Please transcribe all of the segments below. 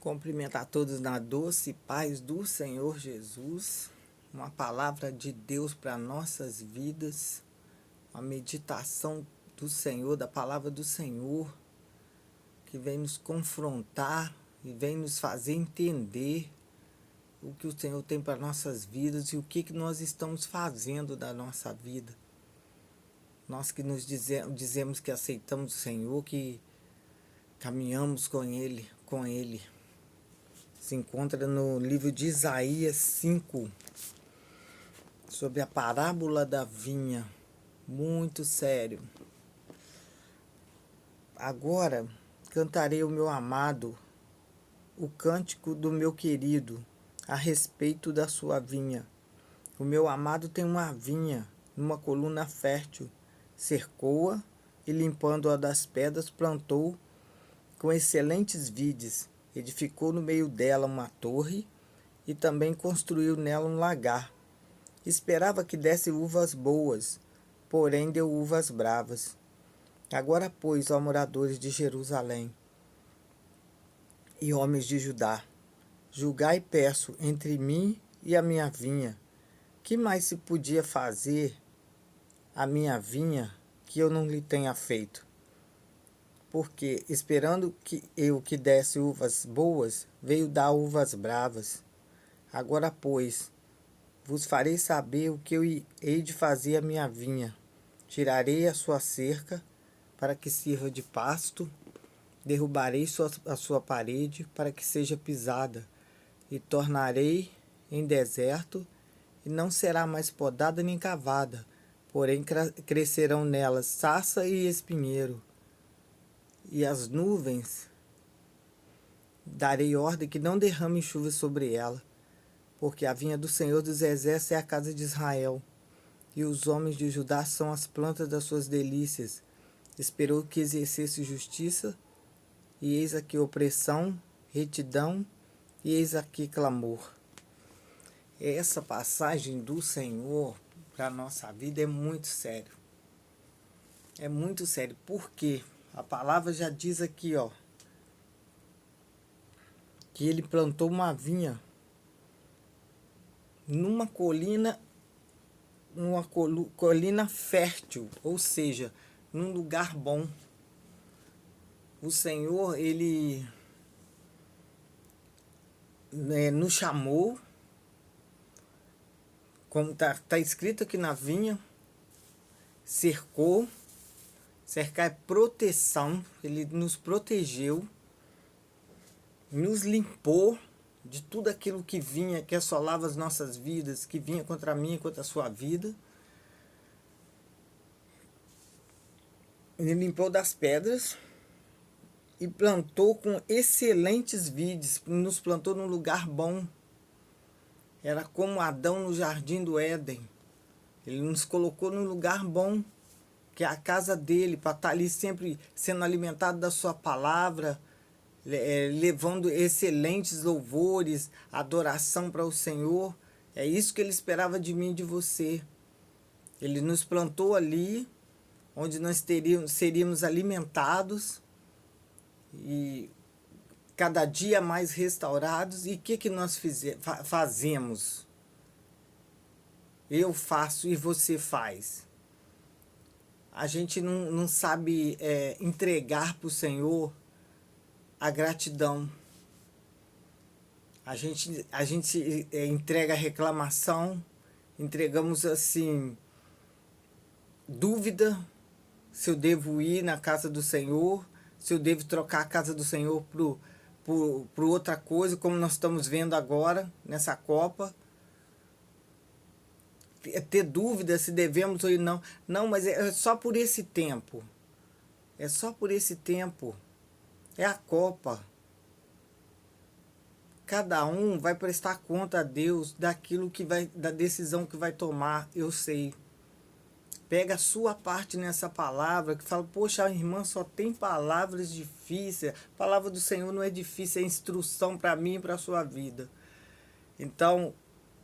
Cumprimentar todos na doce paz do Senhor Jesus, uma palavra de Deus para nossas vidas, uma meditação do Senhor, da palavra do Senhor, que vem nos confrontar e vem nos fazer entender o que o Senhor tem para nossas vidas e o que nós estamos fazendo da nossa vida. Nós que nos dizemos que aceitamos o Senhor, que caminhamos com Ele. Se encontra no livro de Isaías 5, sobre a parábola da vinha. Muito sério. Agora cantarei o meu amado, o cântico do meu querido, a respeito da sua vinha. O meu amado tem uma vinha, numa coluna fértil, cercou-a e, limpando-a das pedras, plantou com excelentes vides. Edificou no meio dela uma torre e também construiu nela um lagar. Esperava que desse uvas boas, porém deu uvas bravas. Agora, pois, ó moradores de Jerusalém e homens de Judá, julgai, peço, entre mim e a minha vinha. Que mais se podia fazer a minha vinha que eu não lhe tenha feito? Porque, esperando que desse uvas boas, veio dar uvas bravas. Agora, pois, vos farei saber o que eu hei de fazer à minha vinha. Tirarei a sua cerca, para que sirva de pasto, derrubarei a sua parede, para que seja pisada, e tornarei em deserto, e não será mais podada nem cavada, porém crescerão nela sarça e espinheiro. E as nuvens darei ordem que não derramem chuva sobre ela, porque a vinha do Senhor dos Exércitos é a casa de Israel, e os homens de Judá são as plantas das suas delícias. Esperou que exercesse justiça, e eis aqui opressão, retidão, e eis aqui clamor. Essa passagem do Senhor para a nossa vida é muito sério. É muito sério, porque a palavra já diz aqui, ó, que ele plantou uma vinha numa colina fértil, ou seja, num lugar bom. O Senhor, ele nos chamou, como tá escrito aqui na vinha, cercou. Cercar é proteção, ele nos protegeu, nos limpou de tudo aquilo que vinha, que assolava as nossas vidas, que vinha contra mim e contra a sua vida. Ele limpou das pedras e plantou com excelentes vides, nos plantou num lugar bom. Era como Adão no jardim do Éden. Ele nos colocou num lugar bom, que é a casa dele, para estar ali sempre sendo alimentado da sua palavra, levando excelentes louvores, adoração para o Senhor. É isso que ele esperava de mim e de você. Ele nos plantou ali, onde nós seríamos alimentados e cada dia mais restaurados. E o que nós fazemos? Eu faço e você faz. A gente não sabe entregar para o Senhor a gratidão. A gente entrega a reclamação, entregamos assim, dúvida, se eu devo ir na casa do Senhor, se eu devo trocar a casa do Senhor por outra coisa, como nós estamos vendo agora nessa Copa. Ter dúvida se devemos ou não. Não, mas é só por esse tempo. É só por esse tempo. É a Copa. Cada um vai prestar conta a Deus daquilo que da decisão que vai tomar, eu sei. Pega a sua parte nessa palavra, que fala, poxa, a irmã só tem palavras difíceis. A palavra do Senhor não é difícil, é instrução para mim e para a sua vida. Então,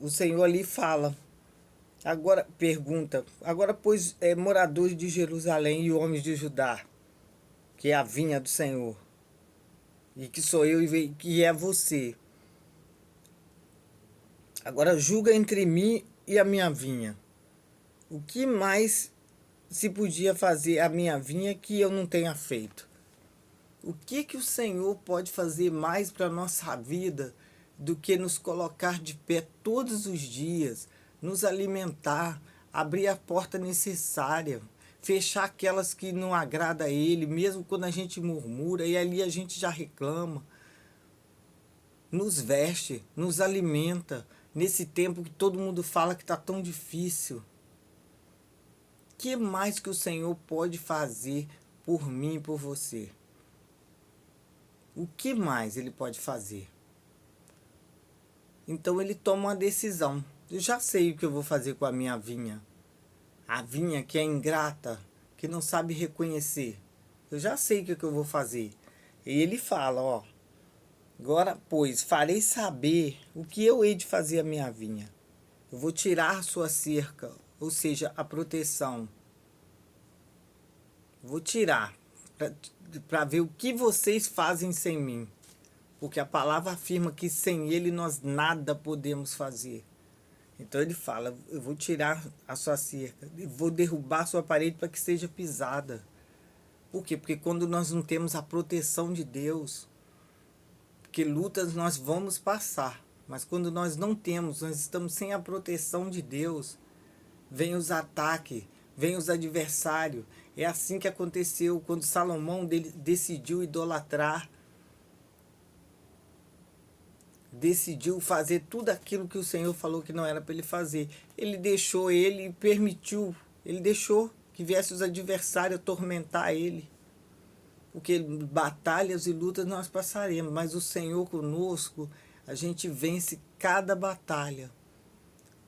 o Senhor ali fala. Agora, pergunta, agora pois moradores de Jerusalém e homens de Judá, que é a vinha do Senhor, e que sou eu e que é você. Agora julga entre mim e a minha vinha. O que mais se podia fazer a minha vinha que eu não tenha feito? O que o Senhor pode fazer mais para a nossa vida do que nos colocar de pé todos os dias, nos alimentar, abrir a porta necessária, fechar aquelas que não agrada a Ele, mesmo quando a gente murmura e ali a gente já reclama, nos veste, nos alimenta, nesse tempo que todo mundo fala que está tão difícil. O que mais que o Senhor pode fazer por mim e por você? O que mais Ele pode fazer? Então ele toma uma decisão. Eu já sei o que eu vou fazer com a minha vinha. A vinha que é ingrata, que não sabe reconhecer. Eu já sei o que eu vou fazer. E ele fala, ó. Agora, pois, farei saber o que eu hei de fazer à minha vinha. Eu vou tirar a sua cerca, ou seja, a proteção. Vou tirar para ver o que vocês fazem sem mim. Porque a palavra afirma que sem ele nós nada podemos fazer. Então ele fala, eu vou tirar a sua cerca, vou derrubar a sua parede para que seja pisada. Por quê? Porque quando nós não temos a proteção de Deus, porque lutas nós vamos passar, mas quando nós não temos, nós estamos sem a proteção de Deus, vem os ataques, vem os adversários. É assim que aconteceu quando Salomão decidiu idolatrar, decidiu fazer tudo aquilo que o Senhor falou que não era para ele fazer. Ele deixou, ele permitiu, ele deixou que viessem os adversários atormentar ele. Porque batalhas e lutas nós passaremos, mas o Senhor conosco, a gente vence cada batalha.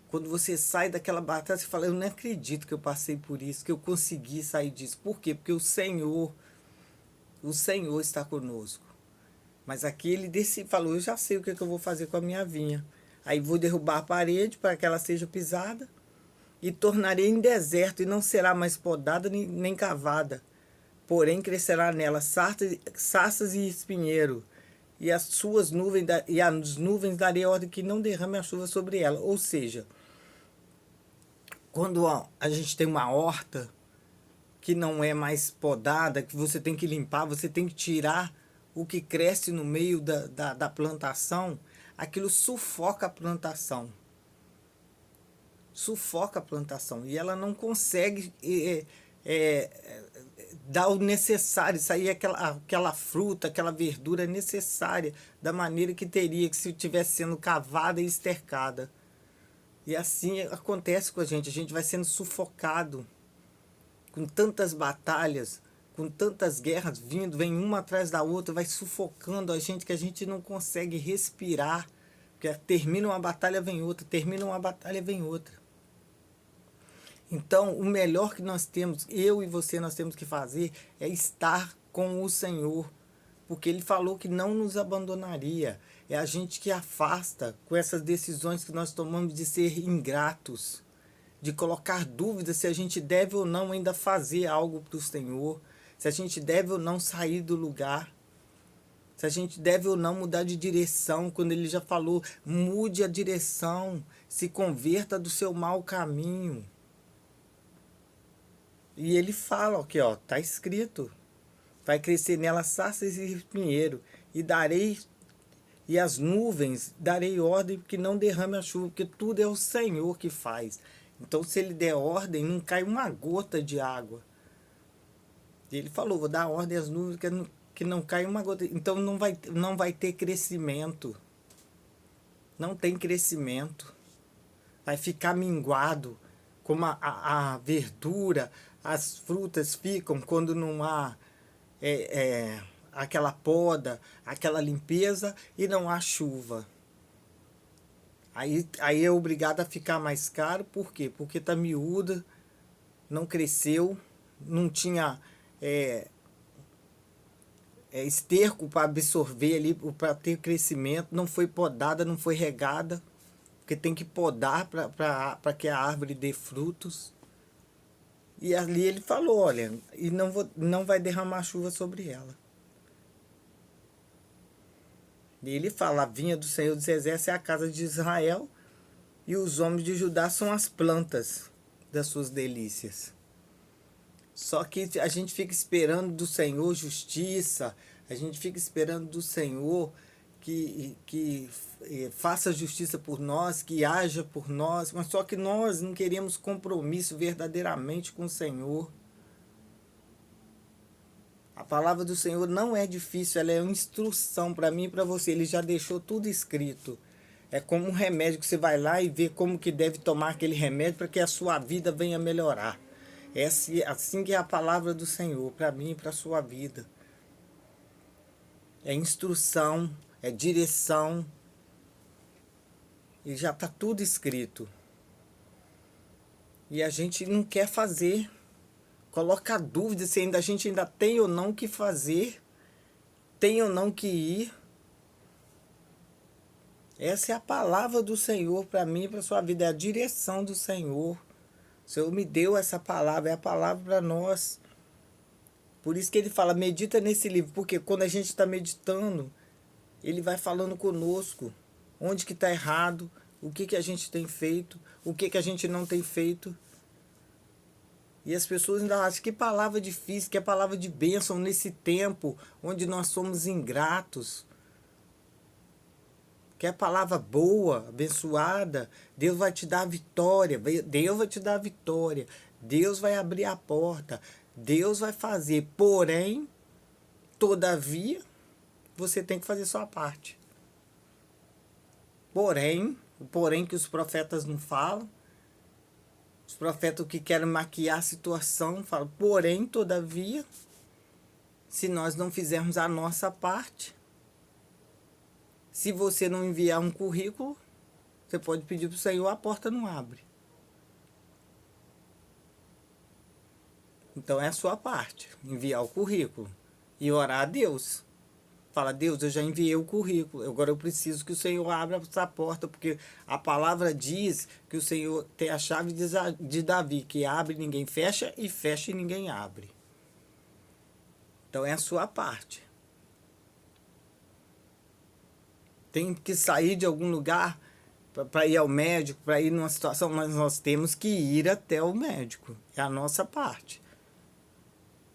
Quando você sai daquela batalha, você fala, eu não acredito que eu passei por isso, que eu consegui sair disso. Por quê? Porque o Senhor está conosco. Mas aqui ele falou, eu já sei o que eu vou fazer com a minha vinha. Aí vou derrubar a parede para que ela seja pisada e tornarei em deserto e não será mais podada nem cavada. Porém crescerá nela sarças e espinheiro. E as nuvens darei ordem que não derrame a chuva sobre ela. Ou seja, quando a gente tem uma horta que não é mais podada, que você tem que limpar, você tem que tirar o que cresce no meio da plantação, aquilo sufoca a plantação. Sufoca a plantação. E ela não consegue dar o necessário, sair aquela fruta, aquela verdura necessária, da maneira que teria, que se estivesse sendo cavada e estercada. E assim acontece com a gente vai sendo sufocado com tantas batalhas, com tantas guerras vindo, vem uma atrás da outra, vai sufocando a gente que a gente não consegue respirar. Porque termina uma batalha, vem outra, termina uma batalha, vem outra. Então, o melhor que nós temos, eu e você, nós temos que fazer é estar com o Senhor. Porque Ele falou que não nos abandonaria. É a gente que afasta com essas decisões que nós tomamos de ser ingratos, de colocar dúvidas se a gente deve ou não ainda fazer algo para o Senhor, se a gente deve ou não sair do lugar, se a gente deve ou não mudar de direção, quando Ele já falou, mude a direção, se converta do seu mau caminho. E Ele fala, aqui ó, tá escrito, vai crescer nela sarças e espinheiro, e as nuvens darei ordem que não derrame a chuva, porque tudo é o Senhor que faz. Então, se Ele der ordem, não cai uma gota de água. E Ele falou, vou dar ordem às nuvens que não cai uma gota. Então, não vai ter crescimento. Não tem crescimento. Vai ficar minguado, como a verdura, as frutas ficam quando não há aquela poda, aquela limpeza e não há chuva. Aí é obrigado a ficar mais caro, por quê? Porque está miúda, não cresceu, não tinha esterco para absorver ali, para ter crescimento, não foi podada, não foi regada, porque tem que podar para que a árvore dê frutos. E ali ele falou, olha, e não vai derramar chuva sobre ela. E ele fala, a vinha do Senhor dos Exércitos é a casa de Israel, e os homens de Judá são as plantas das suas delícias. Só que a gente fica esperando do Senhor justiça, a gente fica esperando do Senhor que faça justiça por nós, que haja por nós, mas só que nós não queremos compromisso verdadeiramente com o Senhor. A palavra do Senhor não é difícil, ela é uma instrução para mim e para você. Ele já deixou tudo escrito. É como um remédio que você vai lá e vê como que deve tomar aquele remédio para que a sua vida venha melhorar. É assim que é a palavra do Senhor para mim e para a sua vida. É instrução, é direção. E já está tudo escrito. E a gente não quer fazer. Coloca dúvida se a gente ainda tem ou não que fazer, tem ou não que ir. Essa é a palavra do Senhor para mim e para a sua vida, é a direção do Senhor. O Senhor me deu essa palavra, é a palavra para nós. Por isso que ele fala, medita nesse livro, porque quando a gente está meditando, ele vai falando conosco, onde que está errado, o que a gente tem feito, o que a gente não tem feito. E as pessoas ainda acham que palavra difícil, que é palavra de bênção nesse tempo onde nós somos ingratos. Que é palavra boa, abençoada. Deus vai te dar a vitória. Deus vai te dar a vitória. Deus vai abrir a porta. Deus vai fazer. Porém, todavia, você tem que fazer sua parte. Porém, o porém que os profetas não falam. Os profetas que querem maquiar a situação falam, porém, todavia, se nós não fizermos a nossa parte, se você não enviar um currículo, você pode pedir para o Senhor, a porta não abre. Então é a sua parte, enviar o currículo e orar a Deus. Fala, Deus, eu já enviei o currículo, agora eu preciso que o Senhor abra essa porta, porque a palavra diz que o Senhor tem a chave de Davi, que abre e ninguém fecha, e fecha e ninguém abre. Então é a sua parte. Tem que sair de algum lugar para ir ao médico, para ir numa situação, mas nós temos que ir até o médico, é a nossa parte.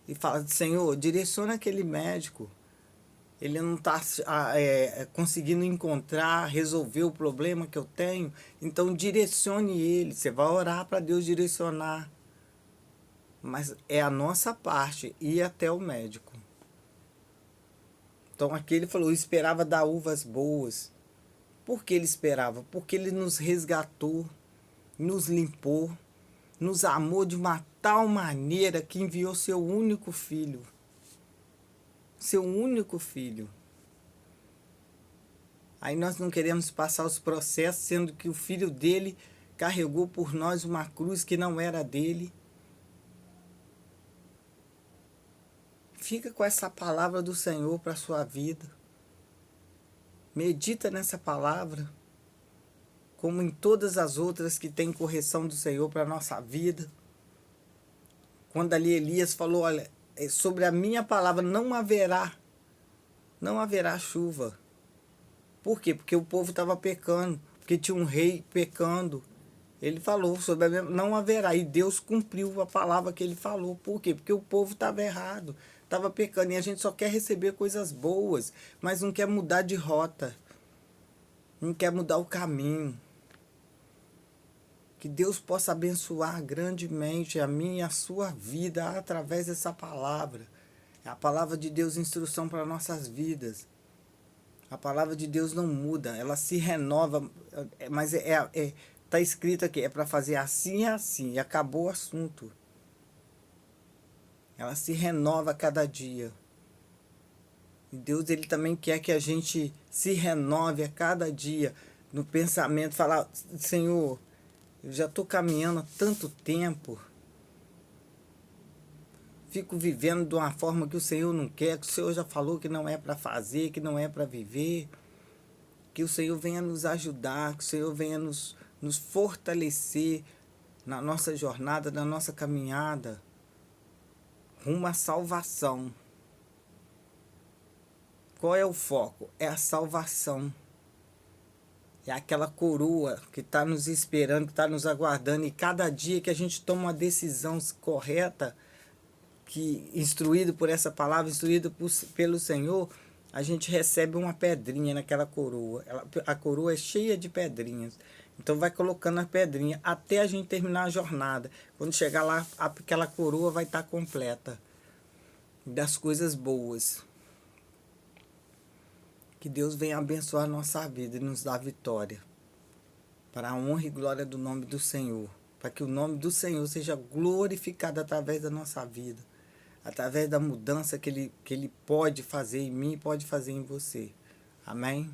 E fala, Senhor, direciona aquele médico. Ele não está conseguindo encontrar, resolver o problema que eu tenho. Então direcione ele. Você vai orar para Deus direcionar. Mas é a nossa parte ir até o médico. Então aqui ele falou, eu esperava dar uvas boas. Por que ele esperava? Porque ele nos resgatou, nos limpou, nos amou de uma tal maneira que enviou seu único filho. Seu único filho. Aí nós não queremos passar os processos, sendo que o filho dele carregou por nós uma cruz que não era dele. Fica com essa palavra do Senhor para a sua vida. Medita nessa palavra, como em todas as outras que tem correção do Senhor para a nossa vida. Quando ali Elias falou, olha, sobre a minha palavra não haverá chuva. Por quê? Porque o povo estava pecando, porque tinha um rei pecando. Ele falou sobre a minha, não haverá, e Deus cumpriu a palavra que ele falou. Por quê? Porque o povo estava errado, estava pecando, e a gente só quer receber coisas boas, mas não quer mudar de rota, não quer mudar o caminho. Que Deus possa abençoar grandemente a minha e a sua vida através dessa palavra. É a palavra de Deus, instrução para nossas vidas. A palavra de Deus não muda, ela se renova, mas tá escrito aqui, é para fazer assim e assim, e acabou o assunto. Ela se renova a cada dia. E Deus, ele também quer que a gente se renove a cada dia no pensamento, falar, Senhor, eu já estou caminhando há tanto tempo, fico vivendo de uma forma que o Senhor não quer, que o Senhor já falou que não é para fazer, que não é para viver. Que o Senhor venha nos ajudar, que o Senhor venha nos fortalecer na nossa jornada, na nossa caminhada, rumo à salvação. Qual é o foco? É a salvação. É aquela coroa que está nos esperando, que está nos aguardando. E cada dia que a gente toma uma decisão correta, que instruído por essa palavra, instruído pelo Senhor, a gente recebe uma pedrinha naquela coroa. A coroa é cheia de pedrinhas. Então vai colocando a pedrinha até a gente terminar a jornada. Quando chegar lá, aquela coroa vai estar completa das coisas boas. Que Deus venha abençoar a nossa vida e nos dar vitória. Para a honra e glória do nome do Senhor. Para que o nome do Senhor seja glorificado através da nossa vida. Através da mudança que Ele pode fazer em mim e pode fazer em você. Amém?